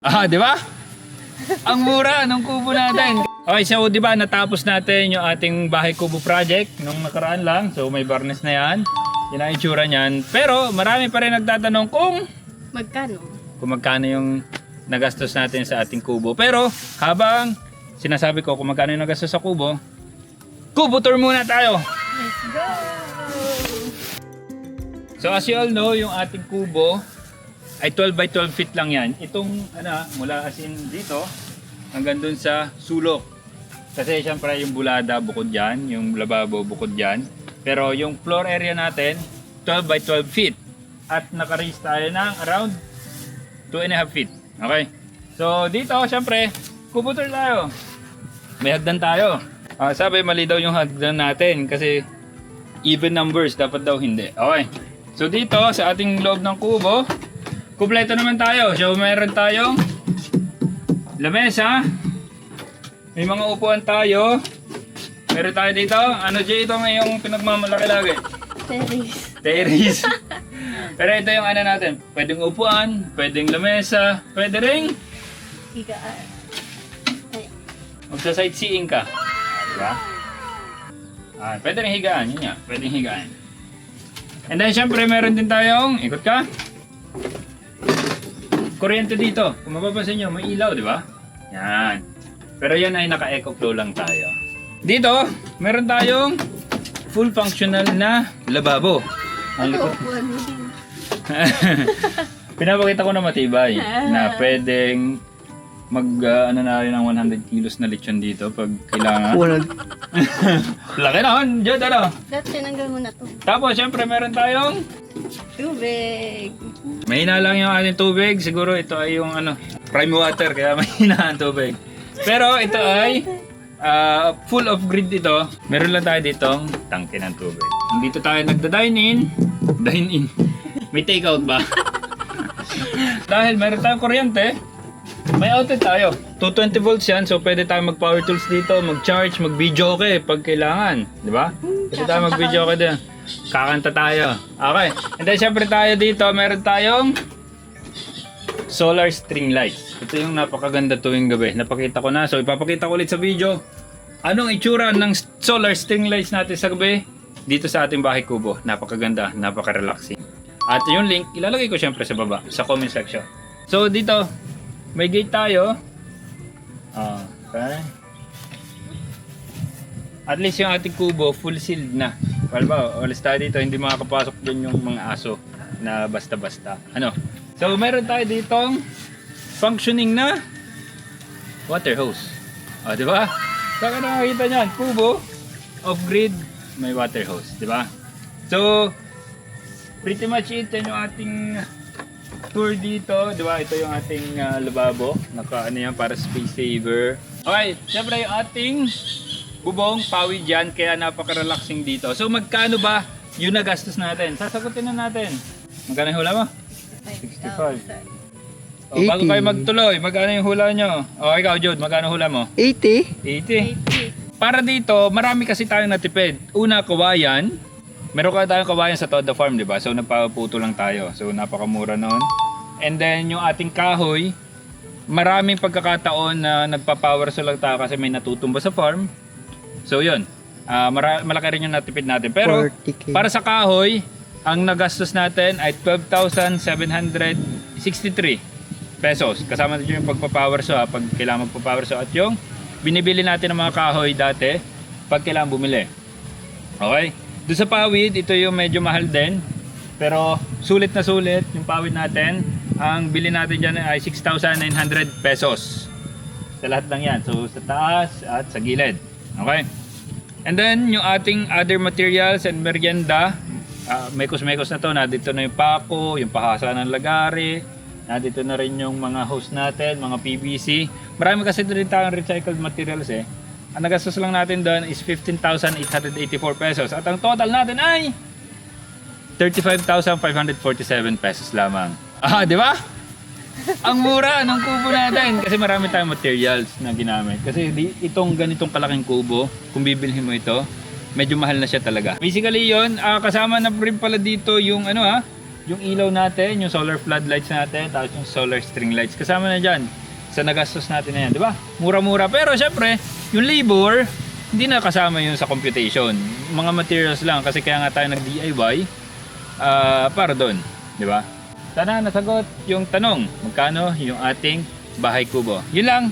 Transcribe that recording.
Di ba? Ang mura ng kubo natin. Okay, so di ba natapos natin yung ating bahay kubo project nung nakaraan lang. So may barnes na yan. Yan ang itsura niyan. Pero marami pa rin nagtatanong kung magkano yung nagastos natin sa ating kubo. Pero habang sinasabi ko kung magkano yung nagastos sa kubo, kubo tour muna tayo. Let's go! So as you all know, yung ating kubo ay 12 by 12 feet lang yan. Itong mula as in dito hanggang dun sa sulok. Kasi syempre yung bulada bukod dyan, yung lababo bukod dyan. Pero yung floor area natin, 12 by 12 feet. At naka-raise tayo ng around 2.5 feet. Okay? So dito syempre, kubo tour tayo. May hagdan tayo. Sabi mali daw yung hagdan natin kasi even numbers dapat daw hindi. Okay. So dito sa ating loob ng kubo, kumpleto naman tayo. So meron tayong lamesa. May mga upuan tayo. Meron tayo dito. Ano Jay, ito ngayong pinagmamalaki lagi? Terrace. Pero ito yung ano natin. Pwedeng upuan, pwedeng lamesa, pwede ring Higaan. magsa-sightseeing ka. Diba? Pwede rin higaan. Yun nga. Pwedeng higaan. And then syempre meron din tayong, ikot ka. Kuryente dito. Kung mapapansin nyo, may ilaw, di ba? Yan. Pero yan ay naka-eco flow lang tayo. Dito, meron tayong full functional na lababo. Ang likod. Pinapakita ko na matibay na pwedeng na rin ng 100 kilos na lechon dito pag kailangan. Laki na, Jod, ano? Dati tinanggal mo na to. Tapos, syempre, meron tayong Tubig. mahina lang yung ating tubig. Siguro ito ay yung prime water, kaya mahina ang tubig. Pero ito ay full of grid ito. Meron lang tayo ditong tangke ng tubig. Dito tayo nagda-dine in. Dine in. May take out ba? Dahil meron tayong kuryente, may outlet tayo. 220 volts yan, so pwede tayo mag-power tools dito, mag-charge, mag-video okay pag kailangan. Di ba? Pwede tayo mag-video okay din. Kakanta tayo. Okay. And then syempre tayo dito, meron tayong solar string lights. Ito yung napakaganda tuwing gabi. Napakita ko na. So ipapakita ko ulit sa video. Anong itsura ng solar string lights natin sa gabi dito sa ating bahay kubo. Napakaganda, napaka-relaxing. At yung link, ilalagay ko syempre sa baba, sa comment section. So dito, may gate tayo. Okay. At least yung ating kubo, full sealed na. Well ba, alis tayo dito, hindi makakapasok din yung mga aso na basta-basta. So meron tayo ditong functioning na water hose. Di ba? Saka nakakita niyan, kubo, off-grid, may water hose. Di ba? So, pretty much it yan yung ating tour dito. Di ba? Ito yung ating lababo. Yan para space saver. Okay, syempre yung ating bubong, pawid yan, kaya napaka-relaxing dito. So magkano ba yung nagastos natin? Sasagutin na natin. Magkano yung hula mo? 65. Bago kayo magtuloy, magkano yung hula nyo? Ikaw Jod, magkano hula mo? 80. 80. Para dito, marami kasi tayong natipid. Una, kawayan. Meron tayong kawayan sa Toda Farm, di ba? So nagpaputo lang tayo. So napakamura noon. And then yung ating kahoy, maraming pagkakataon na nagpa-power so lang tayo kasi may natutumba sa farm. So yun, malaki rin yung natipid natin. Pero 40K. para sa kahoy, ang nagastos natin ay 12,763 pesos. Kasama natin yung pagpa-power saw, pag kailangan magpa-power saw, at yung binibili natin ng mga kahoy dati pag kailangan bumili. Okay? Doon sa pawid, ito yung medyo mahal din. Pero sulit na sulit yung pawid natin. Ang bili natin dyan ay 6,900 pesos. Sa lahat lang yan. So sa taas at sa gilid. Okay? And then yung ating other materials and merienda, mekos-mekos na to. Nandito na yung pako, yung pahasa ng lagari. Nandito na rin yung mga hose natin, mga PVC. Marami kasi rin tayong recycled materials eh. Ang nagastos lang natin doon is 15,884 pesos. At ang total natin ay 35,547 pesos lamang. Di ba? Ang mura ng kubo natin kasi marami tayong materials na ginamit. Kasi itong ganitong kalaking kubo, kung bibilhin mo ito, medyo mahal na siya talaga. Basically yon, kasama na rin pala dito yung yung ilaw natin, yung solar floodlights natin, tapos yung solar string lights. Kasama na dyan sa nagastos natin na yan, di ba? Mura-mura. Pero syempre, yung labor, hindi na kasama yun sa computation. Mga materials lang kasi kaya nga tayo nag-DIY para doon, di ba? Sana nasagot yung tanong, magkano yung ating bahay kubo. Yun lang.